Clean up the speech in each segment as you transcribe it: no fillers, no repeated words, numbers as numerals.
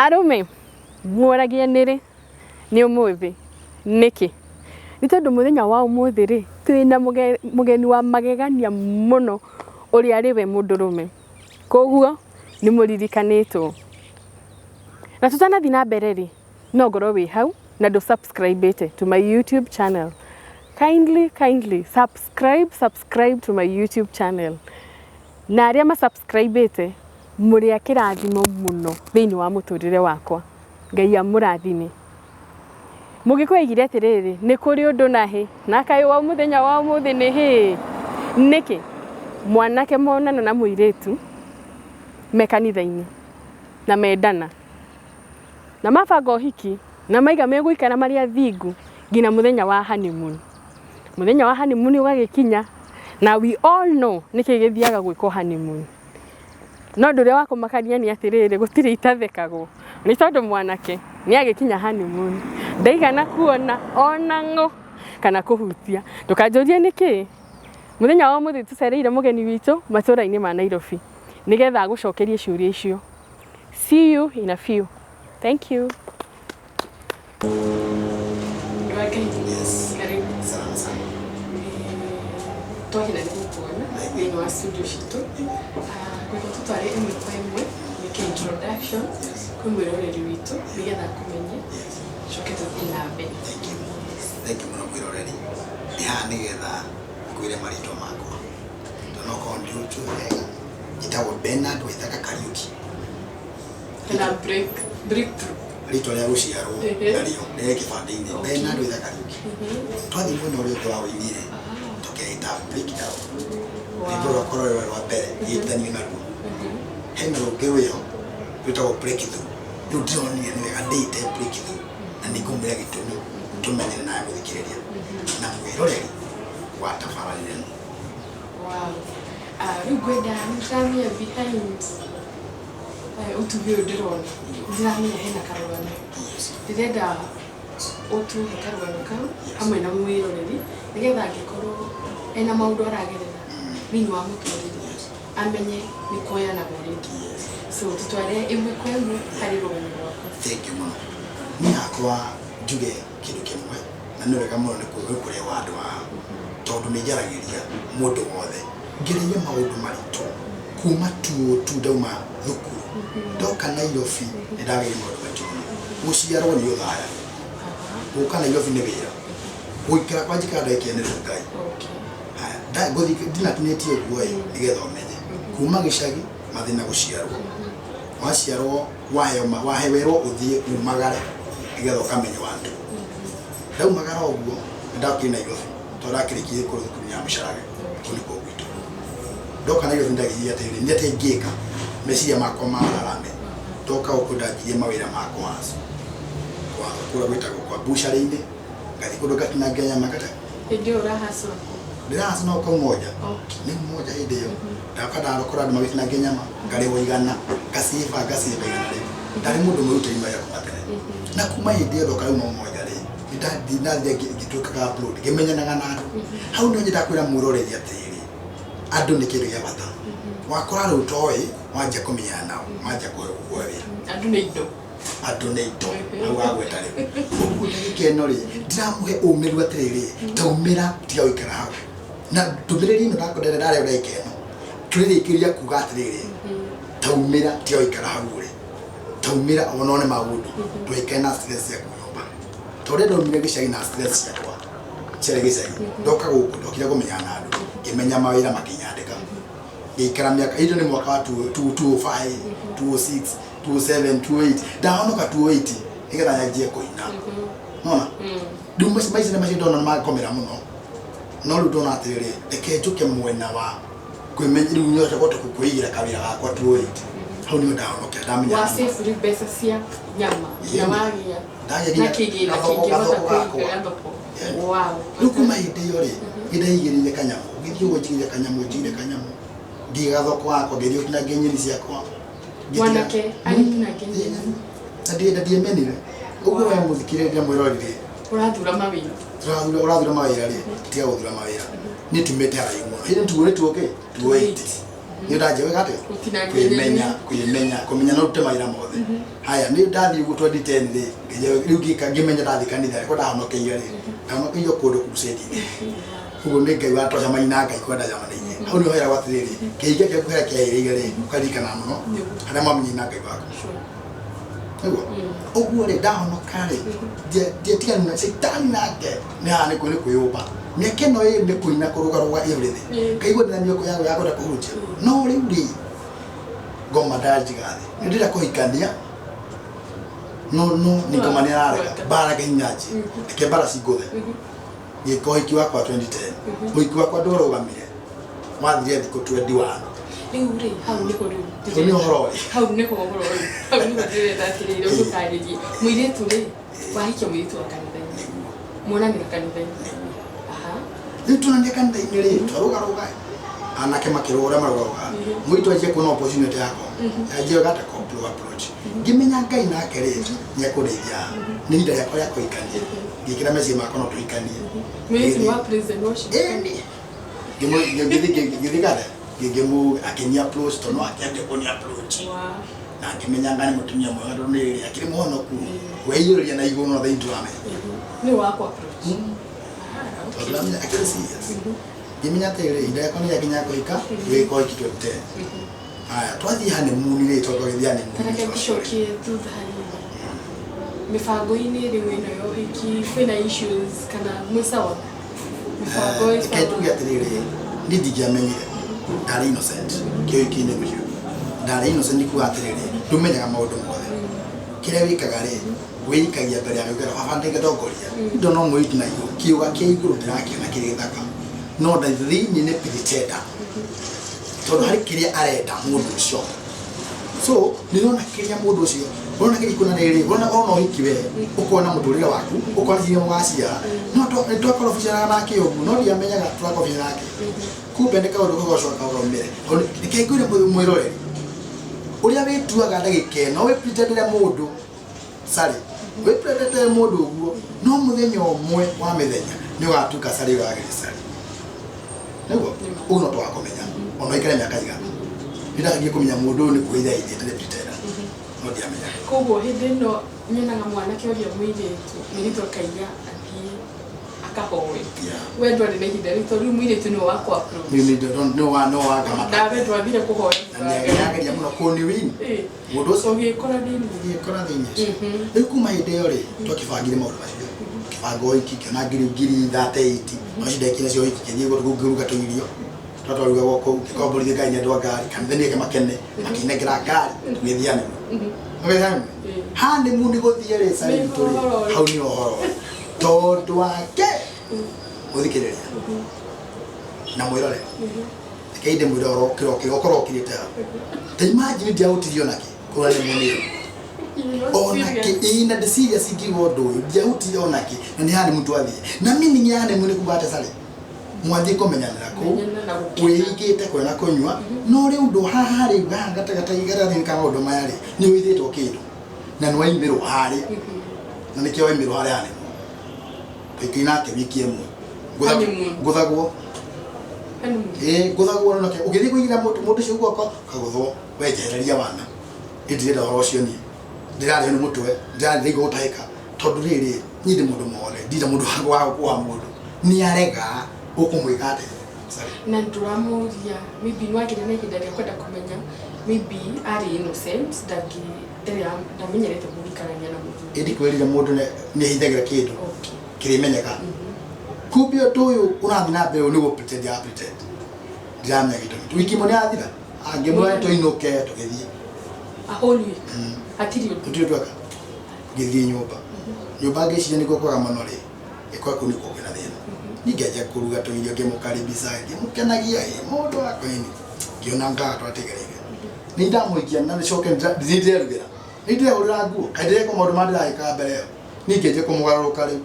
Arume mworagia niri ni umuthi niki ni tondu muthenya wa umuthi ri twina mugeni wa magegania muno uri ari we mundurume koguo ni muririkanitwo na tutanathi na mbere ri no ngoro wi hau na do subscribe to my YouTube channel. Kindly subscribe to my YouTube channel. Na aria ma subscribe muri akirathimo muno thiini wa muturire wakwa. Ngai amurathime. Mugikwigire atiriri ni kuri undu nahi na kai wa muthenya wa umuthi ni hi niki mwanake monana na muiretu mekanithaini na mendana na mabanga uhiki na maiga meguikara mari athingu ngina muthenya wa honeymoon. Muthenya wa honeymoon ugagikinya na we all know niki githiaga gwiko honeymoon. No ndure wa kumakania ni atiriri gutire itathekagwo ni tondu mwanake ni agikinya honeymoon ndaigana kuona ona ngo kana kuhutia tukanjoria niki muthenya wa muthi tucereire mugeni witu matura-ini ma Nairobi nigetha gucokerie ciuria icio. See you in a few. Thank you. Yes. Sana. Twahina ni kuona thini wa studio citu kwa tutware imwe kwa imwe ni introduction kwa mwiroreri witu nigetha kumenye coke tuthi na mbere. Thank you muno mwiroreri ya nigetha kwire marito makwa tonoko ndiuchu wega itawo Bernard Waithaka Kariuki na breakthrough rito ya ruciarwo nario ni kibande-ini Bernard Waithaka Kariuki twathi muno uri twawoinire tukeita breakdown rito rwakwa rwa mbere yitani naruo hena rugero rwitagwo breakthrough riu ndironire ni wega ndite breakthrough na nikumburia gitumi tumenyere nawe guthikiriria na mwiroreri wa tabararire. Wow. Riu gwenda nithamia behind utubio ndirona ndiramenya hena karugano ndirenda utuhe karugano kau hamwe na mwiroreri nigetha angikorwo ena maundu aragerera thiini wa muturire amenye ni kuoya na baridi. So tutware imwe kwa imwe hari rugano rwakwa. Thank you muno. Ni akwa njuge kindu kimwe na ni wega muno ni kuria wa andu a tondu ni njaragiria mundu wothe ngiriria maundu maritu kuma tu ndauma thukuru ndoka Nairobi ni ndageria maundu maritu guciarwo ni uthaya guka Nairobi ni wira guikara kwa njikara ndakenera Ngai. Da gothi ndinakinetie guoya nigetha umenye kuma gicagi mathina guciarwo waciarwo wahewerwo uthie umagare nigetha ukamenya wandu ndaumagara uguo ndakiri Nairobi tondakirikie kuru thukuru ya Micharage kuliko gwitu ndoka Nairobi ndagiria atiri ni ati ngika meciria makwa mararame ndoka ukundagirie mawira makwa kwa kura gwitagwo kwa bushari-ini ngathi kundu gatina ngenya makata ndio rahaswa ndirahaca no kwa moja ni moja hindi yo ndaka ndarokora andu magitina ngenyama ngariwo igana ngasiba igana ri ndari mundu muruta ima ya kumatene na kuma hindi yo ndoka ri moja ri ndathia ngitukaga upload ngimenyanaga na andu hau ndio ndakwira mwiroreri atiri andu ni kindu gia bata wakora ru toi wanja kumenyana nao wanja kuwa wira andu ni indo au agweta ri ukundi keno ri ndiramuhe umiru atiri taumira tiga wikara hau na tumiriri ino ndakondere ndare urekeno turirikiria kuga atiriri taumira tiga wikara hau ri taumira onone maundu twikena stress ya kunyumba tore ndomire gicagi na stress yakwa chere gicagi ndoka guku ndokira kumenya na andu ngimenya mawira makinyandika ngikara miaka indo ni mwaka wa 205 206 27 28 ndahonoka 280 igetha nyanjie kuina nona ndumwe maisha na maisha ndona makomera muno no ru ndona atiriri reke njuke mwena wa kwimenyira unyote goto kukuigira kawira gakwa 280 hau ni ndahonoka ndamenya wa safe ribesa cia nyama na magia na kigina wow rukuma hindi yo ri ngidaigirire kanyamu ngithio gujigire kanyamu ngiga thoko wako ngithio kina ngenyeni ciakwa wanake alikina ngenyeni ndenda menire uguo we muthikiriria mwirorire urathura mawira urathura mawira ri tiga guthura mawira ni tumete haraimu ini tuwe tuoke 280 ni ndaje wega ate kuimenya kumenya no rute maira mothe haya ni ndathi ugu 2010 ri riu ngimenya ndathi kanitha ko ndahonokeire ri ndahonokeire kundu crusade ugu ni ngai watosha maina ngai kwenda jamani hau ni hoera watiriri kiige ke kuhera kiaire ri ukarikana muno hana mamenyi na ngai wako ugu ri ndahonoka ri je tia na shetani nake ni hane ko ni kuyuba mekeno ye ne kuina kurugaruga everything kaigwa na nyoko yago yago da kuhuja no ri goma daji gade ndira kuhikania no ni kama ni araga bara kenyaji ke bara sigode ye kohikiwa kwa 2010 kohikiwa kwa doro gamire madhiri ko 21 uri hau ni ko ri ni horo hau ni ko horo hau ni ko dire datire ro kutariji mwire tule wahikia mwire tu akanitha mwana ni akanitha Itu nandia kan ta ingere twaruga ruga anake makirora maruga muito aje kuna opportunity yako aje gata ko approach ngimenya ngai na kere nya kureithia ni nda yako yako ikanie ngikira mezi mako no tuikanie mwezi wa president worship ngimo ngithikare ngimo akenya approach to no akende kuni approach na ngimenya ngani mutumia mwe ndo ni akiri muhono ku weiyoria na iguru no thaitu ame ni wako approach Tulamnya akirisi giminya tere ida yako ni yakinya ko ika we ko ikitwete haya twathi hane muni le twa twithia ni muni kana kishokie tu dhani mifago ini riwe no yo iki kwena issues kana msawa mifago is ke tu ya tere ni digiamenye dari innocent ke ikine buju dari innocent ku atere tumenya kama odo mothe kire wikagare wikagia mbere ya gukera babande gatongoria ndono mwiti na yo kiuga kia iguru ndirake na kire thaka no ndathini ne piteta tondu hari kiria arenda mundu ucio so nirona kiria mundu ucio urona kiri kuna riri urona ono hikiwe ukona muturire waku ukona thire mugacia no to twakorofisha na kiugu no dia menyaga twakorofisha nake kupendeka undu gogocwa kauro mbere ndikaigure mwirore uria wituaga ndagike no we pretendera mundu sari we pretendera mundu uguo no muthenya omwe wa mithenya ni watuka sari wa gicari nego uno to akomenya ono ikere myaka igana ndiragie kumenya mundu ni kuitha ide tele pretendera no dia menya kogo hideno nyina nga mwana kioria mwiretu mirito kaiya athie akahowe wendwa ni hinde rito ri mwiretu no wako approach ni no wa kama da wendwa bire kuhoya nyageria muno kuni win mundu ucio ngikora dini ngikora dini ikuma hinde yo ri twakibangire maundu macio kibango iki kana ngiri 38 no shida kile cio iki kenye guruga tuirio twaruga goko kikombori ngai ndu ngari kana thenie kemakene makinegera ngari twithiane ngwethana hande mundi guthie ri sai turi hau ni ohoro tondu wake uthikiriria na mwirore keide mwiroro kirokiro kirite ta imagine dia utirio naki kura ni muniri onake ina the serious ikiwo ndo dia utirio naki na ni hani mtu athie na mimi ni hani muni kubate sale mwathi kumenyanira ku wigite kwena kunywa no ri undu haha ri gatagata igara ni kama undu mayari ni withitwo kindu na ni waimirwo hari na ni kio waimirwo hari ani ikinake wiki emwe guthagwo guthagwo no ke ugithi kuigira mundu cio guoko kaguthwo wejereria wana idireda horo cio ni ndirari ni mutwe ndirari gutahika tondu riri nyinde mundu mole ndira mundu wa kwa mundu ni arega ukumwikate na nduramuria maybe nwagire na ihinda ria kwenda kumenya maybe ari innocent dagi ndamenyerete murikarania na mundu indi kwirira mundu ni hithagira kindu kirimenyeka kubio tuyu urathi na mbere ni pretend ya pretend ndiramenya gitu wiki mone athira angemwe to inoke tugithie aholi atirio tutwaka githie nyumba ngeciria niko kwaga muno ri ikwa kuni ko kwina thina nigeje kuruga to irio ngemukaribisa ngemukenagia mundu akoini kiona ngato ategerege ni ndamuikia na shoke ndirerugira ndirehurira nguo kaidire ko maundu mandira ika mbere nigeje kumugaruka ri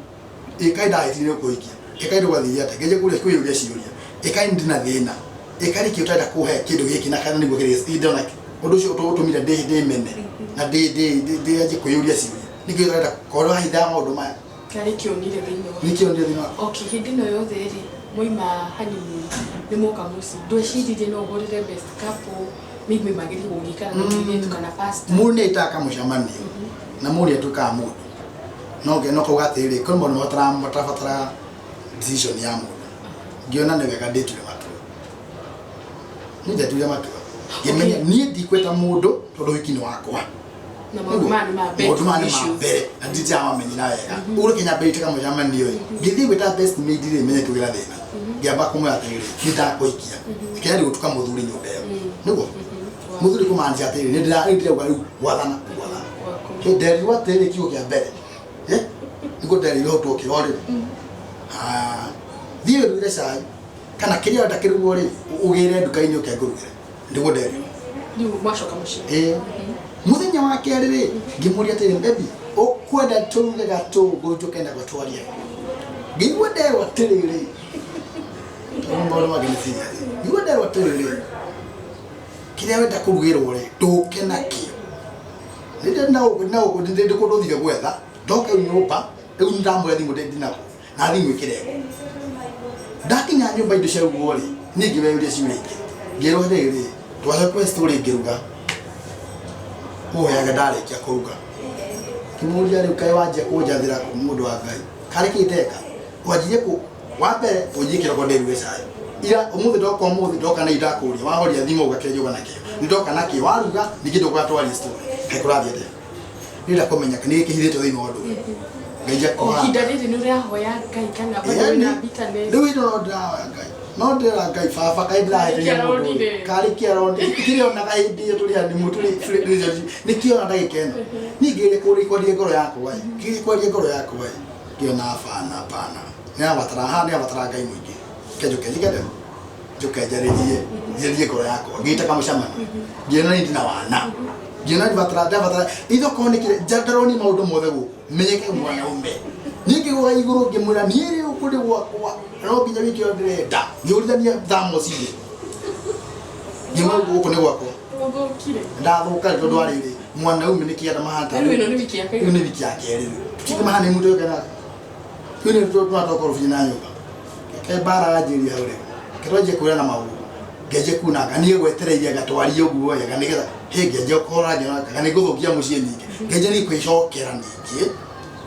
ikaida itire kuikia ikaida gwathia ate geje kule kuiria ciuria ikaindi na thina ikariki utenda kuhe kindu giki na kana niguo kiri ida na undu ucio utumire de mene na de aje kuiria ciuria nikio urenda korwa hitha maundu maya kari kionire thino nikionire thino okay hindino yothe ri moima honeymoon ni moka musi ndweciririre no ũgũrĩre best couple maybe magĩrĩ gũgĩikara na mũirĩtu kana pastor mũndũ nĩ aitaga kamũcemanio na mũndũ atuĩkaga mũndũ no kuuga atĩrĩ kwĩ maũndũ matarabatara decision ya mũndũ ngĩona nĩ wega ndĩtue matua niĩ ndatuire matua ngĩmenya niĩ ndikwenda mũndũ tondũ wiki nĩ wakwa na maũndũ maya nĩ ma mbere na ndijamamenyera wega ũrĩ kinya mbere teka mũcemanio ngĩthiĩ gwĩta best maid rĩ menye tũgĩra thĩna ngĩamba kũmwĩra atĩrĩ nĩndakũikia kĩrĩa nĩ gũtuka mũthuri nyũmba ĩyo nĩguo mũthuri kũmaanisha atĩrĩ nĩ ndĩrauga rĩu gwathana nderirwo atĩrĩ kiugo kĩa mbere nĩguo nderirwo tũkĩro rĩ thiĩ wĩrugĩre cai kana kĩrĩa wenda kĩrugwo rĩ ũgĩre nduka-inĩ ũke ngũrugĩre nĩguo nderirwo rĩu mwacoka mũciĩ muthenya wa kerĩ rĩ ngĩmũria atĩrĩ baby ũkwenda tũruge gatũngũ tũkenda gũtwaria ngĩigua nderwo atĩrĩrĩ maũndũ mangĩ nĩ serious ngĩigua nderwo atĩrĩrĩ kĩrĩa wenda kũrugĩrwo rĩ ndũke nakĩo ndĩ kũndũ ũthire gwetha ndoka nyũmba rĩu nĩndamwĩra thimũ ndinako na thimũ ĩkĩrengwo ndakinya nyũmba indo ciarugwo rĩ niĩ ngĩmeyũria ciũria ingĩ ngĩrwo rĩrĩ twahe quest ũrĩ ngĩruga mũheaga ndarĩkia kũruga kĩmũria rĩu kaĩ wanjia kũnjathĩra mũndũ wa Ngai karĩ kĩteka wanjirie wa mbere ũnjie kĩroko ndĩruge cai ira ũmũthĩ ndoka na indakũria wahoria thimũ ũgakĩnjũga nakĩo nĩndoka nakĩo waruga ningĩ ndũgatwaria story kaĩ kũrathiĩ nĩnda kũmenya nĩ kĩhithĩtwo thĩinĩ wa ũndũ ngaija kwa ihinda rĩrĩ nĩ ũrahoya Ngai kana bado wĩna bitterness rĩu no ndĩrahoya Ngai no ndĩra Ngai baba kaĩ ndĩraheteria mũndũ karĩ kĩaro kĩrĩa onaga hĩndĩ ĩyo tũrĩ animu tũrĩ nĩkĩona ndagĩka ĩno ningĩ kũrĩkwaria ngoro yakwa kĩrĩkwaria ngoro yakwa ngĩona pana nĩabatara Ngai mũingĩ kĩnjũke njũke njarĩrie ngoro yakwa ngĩita kamũcemanio ngĩona nĩ ndina wana ngĩona ndabatara ithoko nĩ kĩrĩa njandaroni maũndũ mothe gũkũ menyeke mwanaume ningĩgũa igũrũ ngĩmwĩra niĩ rĩ ũkũrĩ gwakwa no nginya wĩkĩo ndĩrenda ngĩũrithania thamo cirĩ ngĩmwĩra gũkũ nĩ gwakwa ndathũka tondũ wa rĩrĩ mwanaume nĩ kĩanda mahata rĩu nĩ wiki yake rĩu nĩ wiki yake rĩu tũtige mahana mũndũ ũyũ kana rĩu nĩ twatoka rũbinĩ na nyũmba mbara yanjĩrĩria hau rĩu kĩrwanjie kwĩra na maũndũ ngenje kunanga niĩ gwetereire gatwarie ũguo wega nĩgetha ngĩenje ũkora njona nĩ ngũthũkia mũciĩ ningĩ ngenje nĩ kwĩcokera ningĩ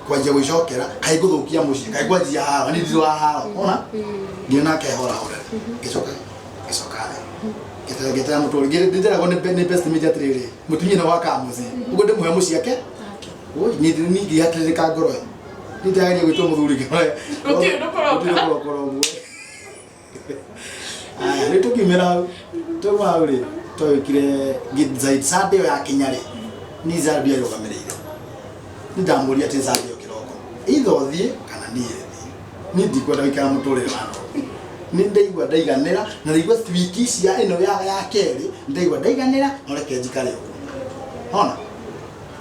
kwanjia gwĩcokera kaĩ ngũthũkia mũciĩ kaĩ kwanjia haha nĩ ndĩrĩ wa haha ona ngĩona kehora hore ngĩcoka ngĩtera mũtũrĩ ndĩragwo nĩ best media atĩrĩrĩ mũtumia nĩ wakaga mũciĩ ũguo ndĩmũhe mũciĩ ake ningĩ hatĩrĩka ngoro nĩ ndĩrageria gwĩtwo mũthuri gũtirĩ nĩ tũkiumĩra tũma hau rĩ twĩkire Sunday ĩyo yakinya rĩ niĩ Zambia arũgamĩrĩire nĩ ndamũria atĩ Zambia ĩyo kĩroko either ũthiĩ kana niĩ niĩ ndikwenda gũikara mũtũrĩre wa Nairobi nĩ ndaigua ndaiganĩra na ndaigua wiki cia ĩno ya kerĩ ndaigua ndaiganĩra no reke njikare ũguo ona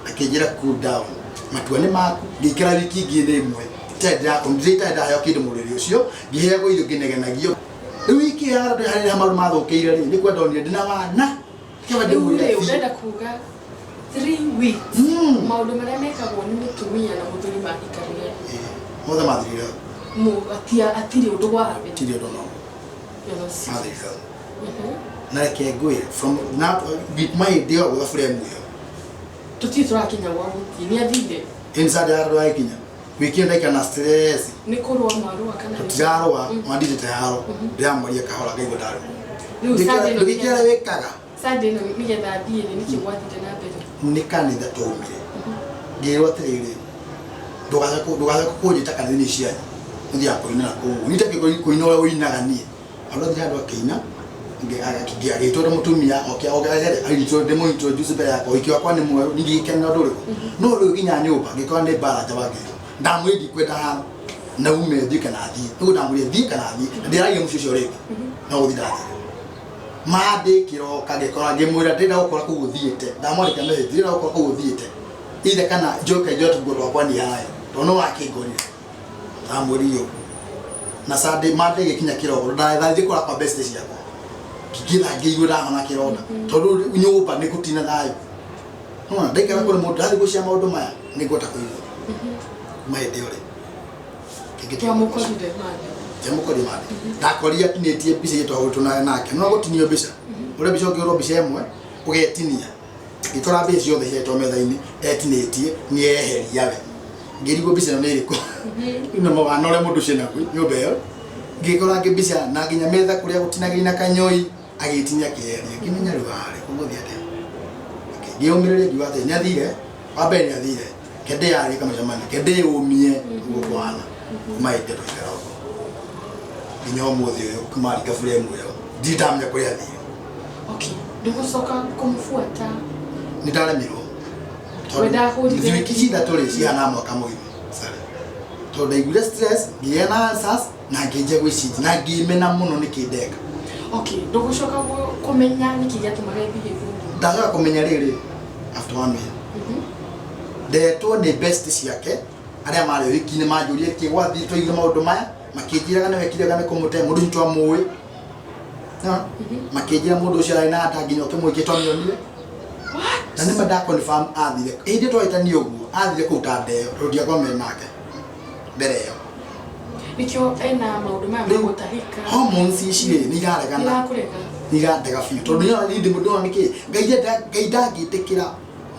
akĩnjĩra cool down matua nĩ maku ngĩikara wiki ingĩ ĩmwe itarĩ ndaheo kĩndũ mũrĩre ũcio ngĩheagwo irio ngĩnegenagio rĩu wiki ya harĩa maũndũ mathũkĩire rĩ nĩ kwenda onire ndina wana rĩu ũrenda kuga 3 weeks maũndũ marĩa mekagwo nĩ mũtumia na mũthuri mahikarĩre mothe mathirire atirĩ ũndũ gwatirĩ ũndũ no mathirire na reke ngwĩre from mahĩndĩ ĩyo gũthaburia muoyo tũtirĩ tũrakinya gwa mũthiĩ nĩ athire inside ya andũ yakinya wiki ĩyo ndaikara na stress nĩ kũrũa marũa kana tũtirarũa mandithĩte haro ndĩramwaria kahora ngaigua ndarũa ndũgĩkĩra wĩkaga Sunday ĩno nĩgetha thiĩ nĩkĩ gwathire na mbere nĩ kanitha twaumire ngĩrwo atĩrĩrĩ ndũgacoke kũnjĩta kanitha-inĩ cianyu ũthiaga kũinĩra kũu nĩtakĩ kũina ũrĩa ũinaga niĩ andũ athiĩ handũ akĩina agĩtwo nĩ mũtumia ndĩmũintroduce mbere yakwa ũhiki wakwa nĩ mwerũ ningĩ gĩkenera ũndũ ũrĩkũ no rĩu nginya nyũmba ngĩkora nĩ mbara njabangĩirwo ndamwĩra ndikwenda haha na ume thiĩ kana thiĩ nĩguo ndamwĩrire thiĩ kana thiĩ na ndĩragia mũciĩ ũcio rĩngĩ no gũthiĩ ndathire mandĩ kĩroka ngĩkora ngĩmwĩra ndĩrenda gũkora kũu ũthiĩte ndamwandĩka message ndĩrenda gũkora kũu ũthiĩte ithe kana njoke tuguo rwakwa nĩ hayo tondũ no wakĩngorire ndamwĩrire ũguo na Sunday mandĩ gĩkinya kĩroko ndathiĩ kũra kwa best ciakwa ngĩthiĩ ngĩigua ndahona kĩronda tondũ nyũmba nĩ gũtina thayũ no ndaikara kũrĩ mũndũ ndathiĩ gũcia maũndũ maya nĩ ngwenda kũigua mahĩndĩ ĩyo rĩ Jemu ko rimande ndakoria tinetie mbica yetwa gutuna nake no gutinio mbica ure mbica ngiro mbica imwe ugetinia itora mbica ciothe cietwa metha-ini etinetie ni eheria we ngirigo mbica no niriko ino mwana ure mundu cina ku nyumba iyo ngikora mbica na nginya metha kuria gutinagiri na kanyoi agitinia kieheria kimenya riware kuguthia de ngiomirire ngiuga ati nyathire wambe nyathire kende yari kama jamani kende umie gukwana maite tukero inyo muthi kumari ka frame yo ditamya kuria thi okay ndigucoka kumfuata nitalemirwo wenda hurire wiki cida tuli ciana mwaka mugimu sare to ndaigure stress ngiena answers na nginje gwiciji na ngimena muno nikindeka okay ndigucoka kumenya niki gyatumaga ibihe ndaga kumenya riri after 1 year ndetwo ni best ciake aria mari wiki ni majurie kigwathi twigira maundu maya makijiraga ni wekire gane kumute mundu ntwa muwi na makijira mundu ucio ari na atanginya ukimwike twamionire na ni mada confirm athire indi twaitani uguo athire kuta ndeo rudia kwa menake mbere yo nikyo ena maundu maya magutahika hormones ici ni iraregana ni iratega fiu tondu yo ndi mundu niki ngai ndangitikira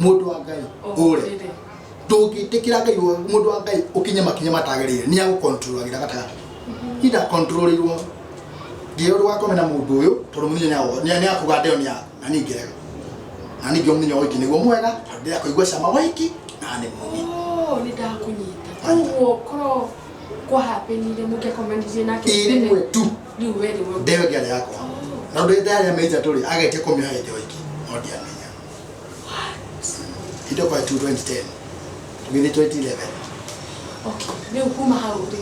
mundu wa ngai ure ndugitikira ngai mundu wa ngai ukinye makinya matagirire ni agu control agira gatagata ida control irwo ngiro rwakomena mundu uyu tondu munyo nyawo ni akugandeo ni na ningirega na ningi munyo wiki niguo mwega ndira kuigwa cama wiki na ni mumi ni ndakunyita uguo koro kwa hapenire muke komendizie nake irimwe tu ni weri we ndewe gari yako na ndu ndari ameita tuli agete komio hede wiki odi amenya ito kwa 2010 with 2011 okay ni ukuma hauri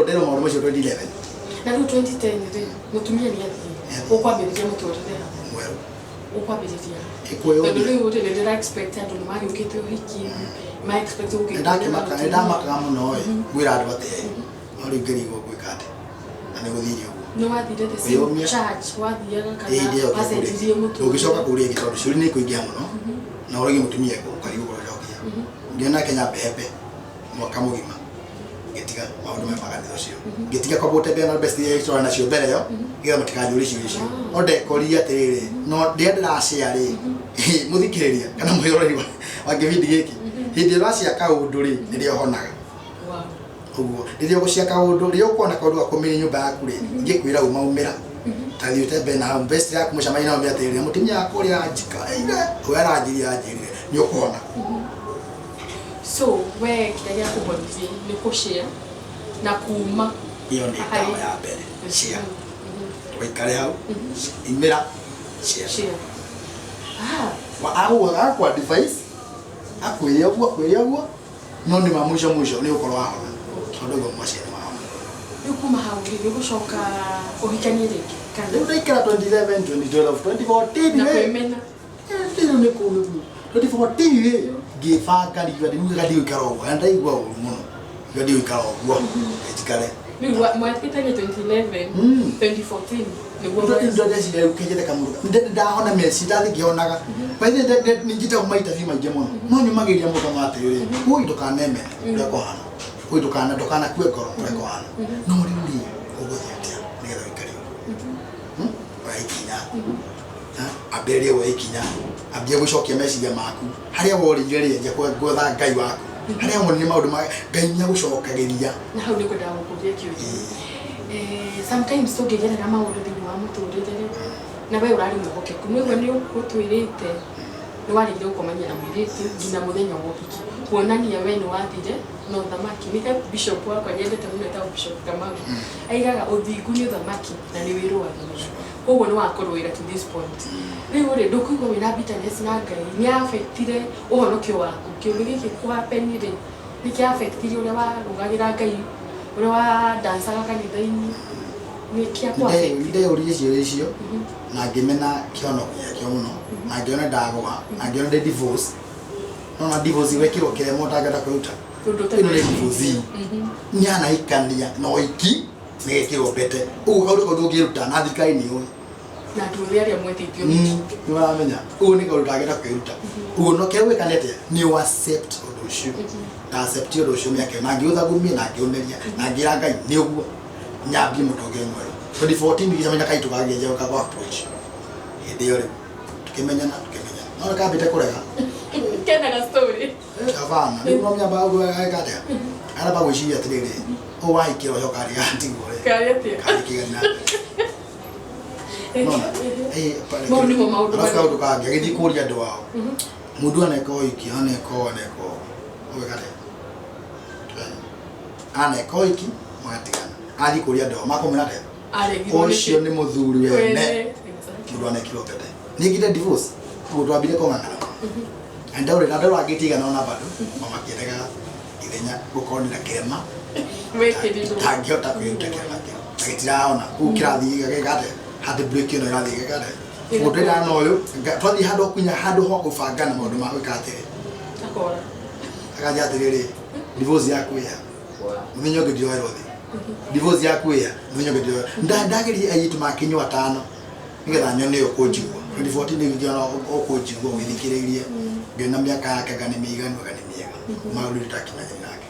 dero maundu macio 2011 na 2010 ri mutumia ni athi ukwambiriria muturire mwero ukwambiriria ikweyo ndio uri ndira expect andu ni mari ukite uhiki ma expect ukite ndamaka muno gwira andu ate ori ngirigo gwikate na ni guthirio no wathire the same church wathiaga kana acenjirie mutu ugicoka kuria gitondu curi ni kuingia muno na uri mutumia ko karibu kurojokia ngiona Kenya bebe mwaka mugima getiga maundu mepagani ucio getiga kwa bote bena best yeso na cio mbere yo giga matikajuri cio icio onde koria atiriri no ndira share muthikiriria kana muyorori wa givindi giki hindi racia kaundu ri ndio honaga uguo ndio gucia kaundu ri ukona kaundu akomenya nyumba yaku ri ngikwira umaumira tathiute bena best yaku mucamai na atiriri mutimia akuria njika ire wera ajirire ni ukuhona so we kiria kubonzi ni kushare na kuma iyo ni dawa ya mbere share wikare hau imira share wa au advice akwiye uguo no ni mamusho ni ukoro waho ndogo mwashira waho ukuma hau ni gucoka uhikanie ringi kana ndikira 2011 2012 2014 na kwemena ndio ni kulu 2014 gifanga ndio gadi ikaro anda igwa muno gadi ikaro gwa etikale ni mwatitanye 2011 2014 ni gwa ndio ndio ukejete kamuru ndaona mesi ndathi gionaga baithe ningita umaita thima inge muno no nyumagiria muno matiriri ui ndukaneme ureko hana ui ndukana kwe goro ureko hana no ri uguthia nigetha ikari waikinya aberie waikinya abie gucokia meciria maku haria worire ri gwetha ngai waku haria wonire maundu ma ngai nya gucokagiria na hau ni kwenda gukuria kiuria sometimes tungigera maundu thini wa muturire na we urari muhokeku niwe ni utwirite ni warire ukomanya na mwirite ngina muthenya wa uhiki kuonania we ni wathire no thamaki nika bishop wako nyendete muno ta bishop Kamau aigaga uthingu ni thamaki na ni wiru wa koguo ni wakorwira to this point riu ri ndukuigwa wina bitterness na ngai ni affectire uhonokio waku kiundu giki kwa penire ni kia affectire uria warugagira ngai uria wa dansaga kanitha-ini ni kia kwa nde uri icio na ngimena kionokia kio muno na ngiona ndagwa na ngiona de divorce no na divorce wekirwo kiremo ndagenda kuruta ino ni divorce ni anaikania no iki negekirwo bete ugu kaundu ngiruta na thirikari ni uyu na nduria ria mwetitio ni waramenya ugu ni kaundu ndagenda kwiruta ugu no kewe kanete ni accept undu ucio ta accept undu ucio miake na ngiutha gumie na ngiumeria na ngira ngai ni uguo nyambi mutoge mwero 2014 ngizamenya kaitu kageje kwa approach ndio le tukimenyana no kabite kurega kena ka story avana ni mwamya bago aikade ara bago shia tirire o wai kiro yo kari anti gore kari atia kari kigana no pale mo ni mo maudu ka udu ka ngedi kuria ndo wao mudu aneko iki aneko owe kare aneko iki mwatigana ali kuria ndo makomera de ocio ni muthuri wene mudu anekiro pete nigide divorce mudu abire ko ngana anda ore nado agitiga na bado mama kirega igenya gukonira kema wekirido tagiota kwita kema agitiraona ukirathi gagate hade break ino irathi gagate mudu ira no yo twathi hado kunya hado ho gubanga na maundu ma gwikate akora akaja atiriri divorce yaku ya munyo gidio irothi divorce yaku ya munyo gidio ndagiri ayitu makinyo atano nigetha nyone yo kujigwa 2014 ngiona okujigwa withikiririe ngena miaka yake gani miganu gani miega maulu takinanya nake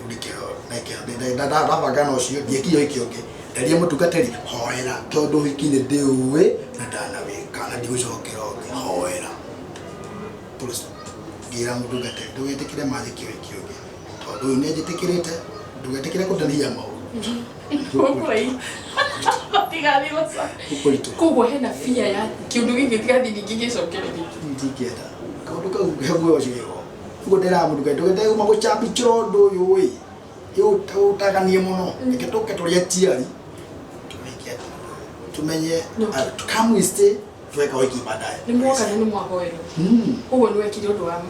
ndikero nake dada bagana ucio diekio ikioke ndarie mutugateri hoera tondu hikine ndiuwe na dana wika na ndigujokera hoera purusto gira mutugateri ndugetikire mathikio ikioke tondu ne jitikirite ndugetikire kudania maulu okurai tigali wasa ukoito kugo hena fia ya kiundu giki tigathi ngigicokereri ndiketa kaundu kau hegwe ocio ngudera mundu gaito gete uma guchapi chirondo yoi yo utaganie muno iketoke turia tiari tumenye tukamwiste tuweka wiki baadaye ni mwaka ni mwaka wenu kugo ni wekiri undu wa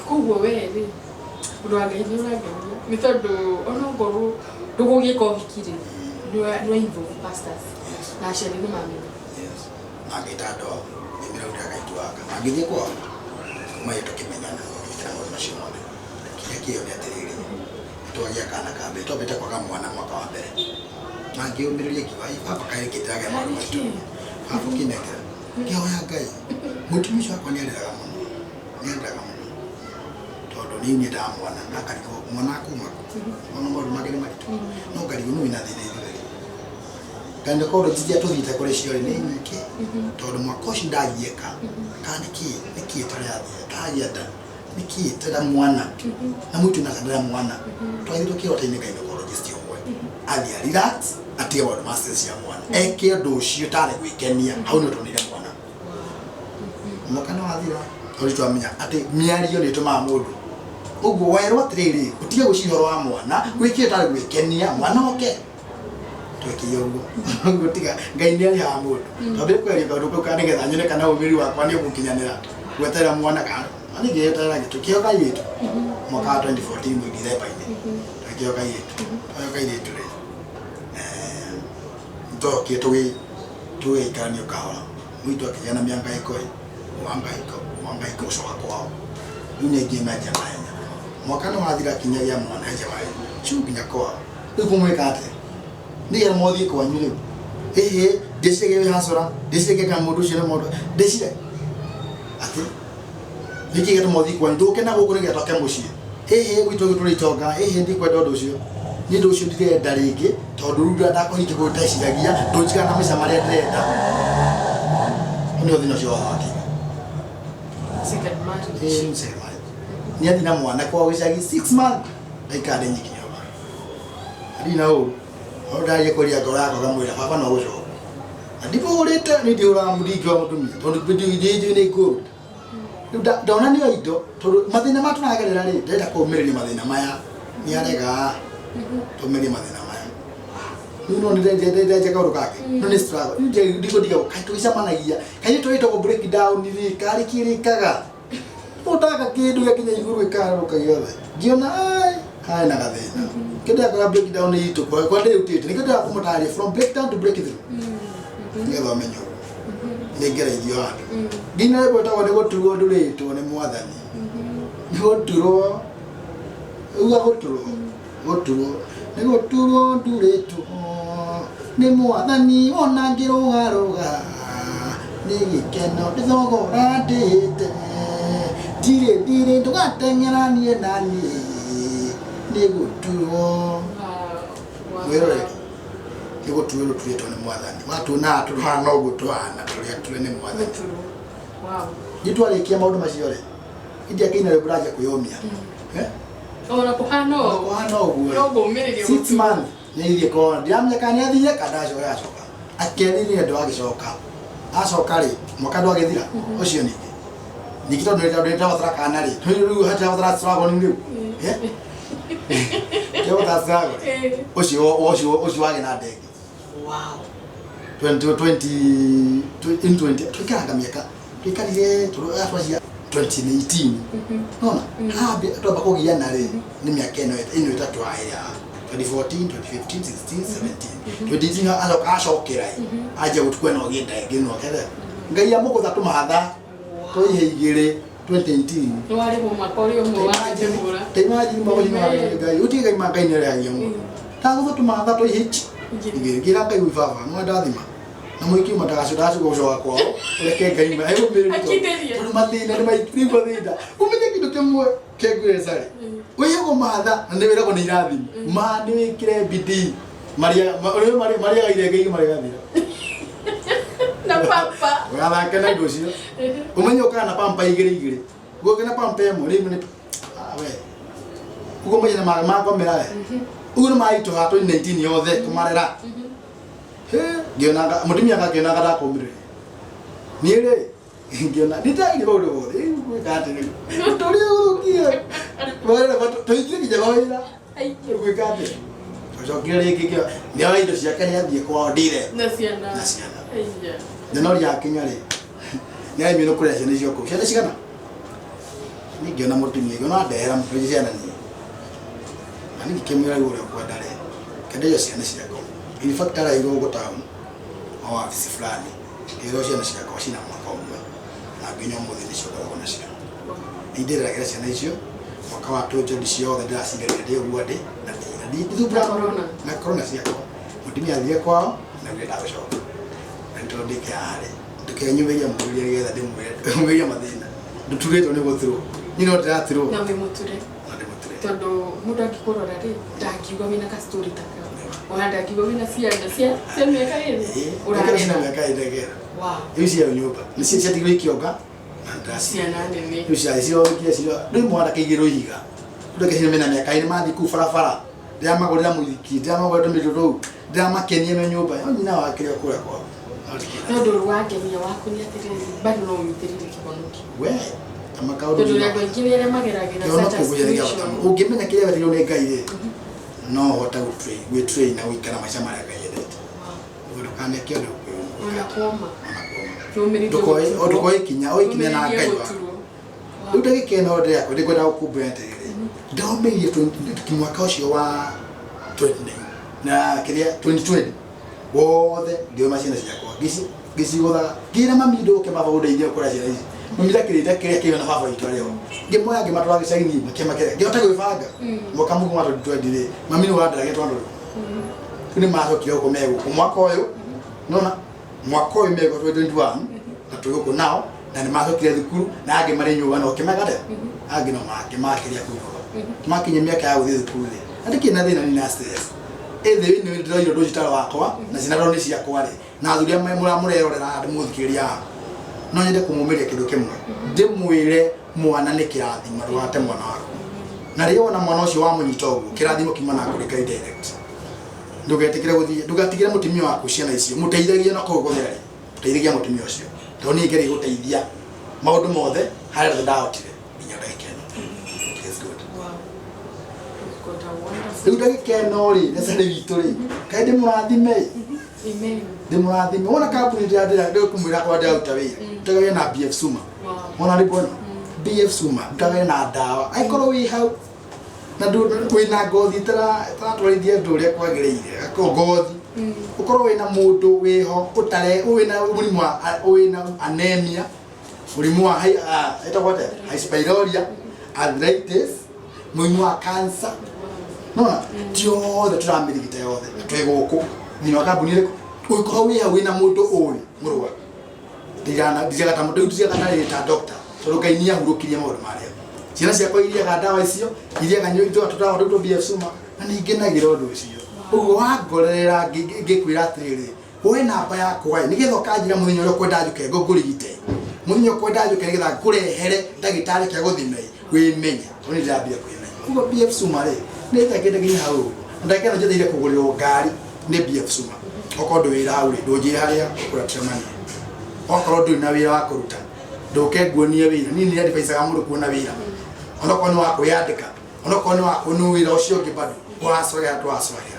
kugo weri undu wa ngai ni urageni ni tondu ono ngoru ndugugika uhikiri no hivyo pastors na sheri ni mami agitado nimira utagaitwaka agithie kwa mai tukimenyana kana mashimone kile ni atiriri twagia kana kambe tobete kwa mwana mwaka wa mbere nangiumiririe kiwai papa kai kitaga mwana mtu hapo kineka kiao ya ngai mutumisha kwa nyendaga muno todo nini da mwana nakariko mwana kuma ono moro magere maritu no kari no ina thire kandi ko ro tijia tuthite kuri cio ni nyiki todo mwakoshi ndagieka kandi niki tayada niki tada mwana na mutu nakadara mwana twagito kio taine kaino ko register omwe ali relax atia wa masters ya mwana eke ndo cio tare gwikenia hau no tonire mwana mukana wathira uri twamenya ati miario ni tuma mundu uguo werwa atiriri utige gucihoro wa mwana gwikie tare gwikenia mwana oke twekiyo gutiga ngai ni ali ha mundu tondu kweri kaundu ko kandi getha nyone kana umiri wakwa ni gukinyanira gwetera mwana kana ani getera gitukio kayitu mwaka 2014 mwigire paine tukio kayitu ayo kayitu re ndoki tuwe kanyo kawa mwitu akijana mianga ikoi wangaiko soka kwao ine gima jamani mwaka no wathira kinya ya mwana jamani chukinya kwa ikumwekate ni ya modi ko anyure desege hasora desege ka modu shine modu desire ati niki ga modi ko ndoke na gukuri ga toke mushi wito turi toga ndi kwa dodo cio ni ndo cio ndire ndaringi tondu ruda ndako hiki ko teciragia ndojika na misa maria ndenda ni othino cio haki second marriage ni ati na mwana kwa wicagi 6 months aikade nyikinyo ari na o odaye koria ngoro yako gamwira baba no guco ndipo urite ni ndi uramurigwa mutumia tondu video ije ni nguru ndona ni oido tondu mathina matu nagerera ri ndenda kuumirira mathina maya ni arega tumiria mathina maya no ni ndende kauru kake no ni struggle ndiko diga kai tuicamanagia kai tuito go break down ni kari kirikaga utaka kindu gakinya iguru ikaruka giothe ngiona ai na gathina kenda kwa break down yitu kwa ndio utite nikenda kumutaria from break down to break through ngetho menyo ningere idio andu ngina ebo ta wone goturwo ndurito ni mwathani goturwo uga goturwo ndurito ni mwathani ona ngirugaruga ni gikeno ndithogora ndite dire tugatengeranie nani ni guturwo werore Niko tuwelo tuyeto ni mwathani. Watu na tuhana ugu tuhana tuli ni mwathani. Wow. Jitu alikia maundu macio ri. Idi akina le braja kuyomia. Ona kuhana ugu. Kuhana ugu. Rogo umirire 6 months. Ni ithie ko ndiamya kani athire kadaco yacoka. Akerire ndo agicoka. Acoka ri mwaka ndo agithira. Ucio ningi. Nikito ndo watara kana ri. Riu hata watara struggle ni riu. Yo that's Ucio wage na ndege. Wow. 2020 tukanga miaka tukarire turashia 2018 nona habe atoba kugia na re ni miaka ino itatu haya 2014 2015 16 17 2018 alo ashokera aje gutukwe no genda ngino kele ngai amoko thatu mahatha toihigire 2018 wale bo makorio mo wa temura temaji mo ni ngai utiga makai ni ya yemu tago tu mahatha toihichi ngira kai wivava no ndathima na mwiki matagacu gucoka kwao ureke ngai ma ayo mbere tuli mathina ni maikrigo thinda umenye kindu kimwe kengwire sari uyigo matha na ndewira ko ni irathima ma ni wikire bidii maria gaire ngai maria gathira na papa wathake na indo cio umenye ukana pampa igire goke na pampa emo rimu ni we kuko mwenye na magako merae uno maito hato 19 yothe kumarera ngionaga mutumia ngakionaga ndakomire niire ngiona nditaire baudo bothe gwikatire tutori urukie wale toigire kijaba wira gwikatire Jogire riki ni aido cia kenya athie kwao ndire na ciana ndio ya Kenya ri ni ai mino kure ciana cio ko ciana cigana ni ngiona mutumia ngiona ndehera mutumia ciana ni ani kikemira uri kwa ndare kende yo ciana ciako in fact ara iro gotamu au afisi fulani iro ciana ciako cina mwaka umwe na nginya muthi ni cio kwa cia ndire ra ciana icio mwaka wa 20 cio the dasi ndio guade na ndi na corona ciako mutumia athie kwao na ngira gucoka ndio ndikare ndukenyumeria muria getha ndimweria mathina nduturetwo ni guthiro nyino ndirathiro na wimuture tondu mundu akikurora ri ndakiuga wina ka story taka ona ndakiuga wina cia miaka iri urarina miaka iri wow isi ya nyumba ni cia tigwe kioga na ndasi ciana nene cia cio cio ndi mwana kigiro higa ndeke hina mena miaka iri mathi ku farafara ndia magurira muthiki ndia magurira mitoto ndia makenie no nyumba yo nyina wakiria kura kwa no ndo rwagenia waku ni atiriri bado no umitirire kibonoki we kama kaudo ndo ndio ngine ile mageragira sata ungimenya kile batiro ne gaire no hota we train na wikara maisha mara gaire ndo kane kiodo unakoma ndukoi kinya na akaiwa ndutake kena ode yako ndikwenda ukubente ndomerie kimwaka ucio wa 20 na kiria 2020 wothe ndio machine ciakwa gisi gotha ngira mami ndoke mabauda ithia kura ciana ici mumira kirita kiria na baba itu leo ngimoya ngimatwa gicagini makema kiria ngihota gwibanga moka mugu mato twendire mami ni wandira getwando kuni macokire uko mego kumwaka uyu nona mwaka uyu mego 2021 na tuyuko nao na ni macokire thukuru na angi mari nyuga no kimagade angi no makiria kuyo makinye miaka ya guthii thukuru andiki na thina ni na stress ethe ni ndiro ndojitaro wakwa na cinaro ni ciakwa ri na thuria murerorera andu muthikiria no nyende kumumiria kindu kimwe ndimwire mwana ni kirathimo rwate mwana wako na rio na mwana ucio wa munyita uguo kirathimo kimana kurika direct ndugetikire guthie ndugatigire mutimia waku ciana icio muteithagia na kuguthera muteithagia mutimia ucio to ni ngeri guteithia maundu mothe harĩa ndahotire nginya ndagikeno it's good rĩu ndagikeno ri nĩ witũ ri kaĩ ndĩmũrathime ndĩmũrathime wona kambuni ndĩkumwĩra kwa ndĩraruta wĩra ndagaire na BF Suma wona rĩ bona BF Suma ndagaire na ndawa aikorwo wĩ hau na wĩna ngothi taratwarithia ũndũ ũrĩa kwagĩrĩire ngothi ukorwo wĩna mũndũ wĩho ũtare wĩna mũrimũ wĩna anemia mũrimũ wa etagwo H pylori arthritis mũrimũ wa cancer nona tiothe tũramirigita yothe twĩ gũkũ ni wa kambuni ĩrĩkũ ũkorwo wĩna mũndũ ũyũ mũrũa ndigana ta mũndũ ũtuĩka kana rĩta doctor tondũ Ngai nĩ ahurũkirie maũndũ marĩa ciana ciakwa iriaga ndawa icio iriaga nyũi tũtawa tũtũ BF Suma na nĩ ngenagĩra ũndũ ũcio ugo wangorera ngikwira atiriri we namba yakwa nigetha ukanjira muthenya uria kwenda njuke ngurigite muthenya kwenda njuke nigetha ngurehere ndagitari kia guthime wimenya oni ndambia kwimenya kugo BF Suma ri nita kende ginya hau ndakena njetheire kugurira ngari ni BF Suma okondo wira hau ri ndunjire haria ukura tremani okorwo nduri na wira wa kuruta nduke nguonie wira nini ndi paisaga mundu kuona wira onokorwo ni wa kwiyandika onokorwo ni wa kunuwira ucio ngi bado wacoya twacoya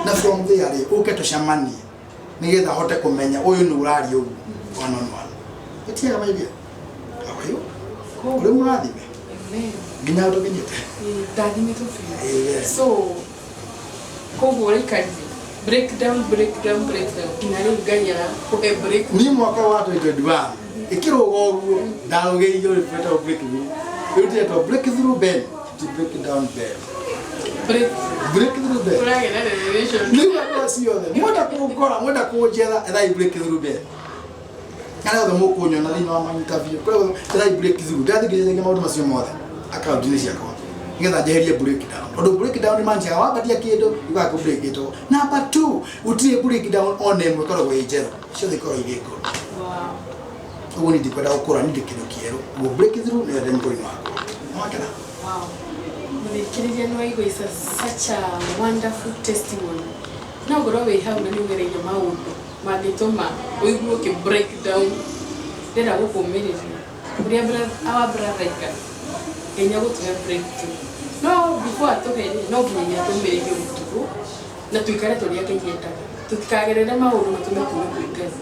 na from there ri uke tucemanie nigetha hote kumenya uyu ni urari ugu one on one etiaga maibia ayo uri murathime nginya ndo ginyite ndathime tu so kogo uri kadi breakdown kinari nganyara ko break ni mwaka wa 2021 ikirogo uguo ndarugeio rifeta breakthrough breakthrough bell to break down bell breakthrough bell kuragera revelation ni watu siothe mwenda kujetha etha breakthrough bell kana ndo mukunyo na thina wa interview kwa etha breakthrough ndathigirize maundu macio mothe akaunti-ini ciakwa nigetha njeherie breakdown tondu breakdown ni manjaga wambatia kindu iga ku break it number 2 utire breakdown on emwe koragwo ijero ciothe ikorwo igiko wow ugu ni ndikwenda gukura ni kindu kieru go breakthrough ni ndeni kuri mwako mwakena wow mthikiriria no igwa is such a wonderful testimony no ngoro we hau na ni ugereire maundu magituma uiguo ki breakdown ndera gukumiriria uria our brother enya gutume breakthrough no before atuhere no nginya tumiririe mutugo na tuikare turia kenyendaga tutikagerere maundu matume kuigai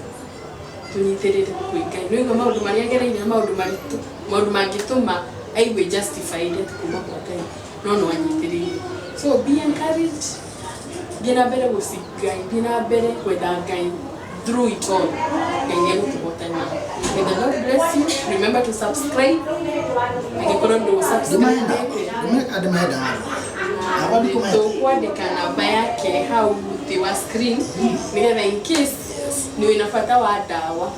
tunyitirire kuigai no igwa maundu maria gereire maundu maritu maundu mangituma aiwe justified kuma kwa Ngai no anyitirire so be encouraged gina bere gusigai gina bere kwenda Ngai through it all Ngai gutubotania. May the Lord bless you. Remember to subscribe. Ngikorwo subscribe kwandika namba yake hau thĩ wa screen nigetha in case ni wina bata wa ndawa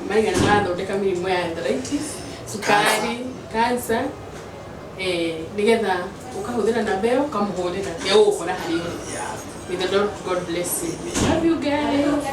marigana marathondeka mĩrimũ ya arthritis sukari cancer nigetha ukahuthira namba ĩyo ukamũhũrĩra nĩ ũgũkora harĩa. May the Lord God bless you. Love you guys.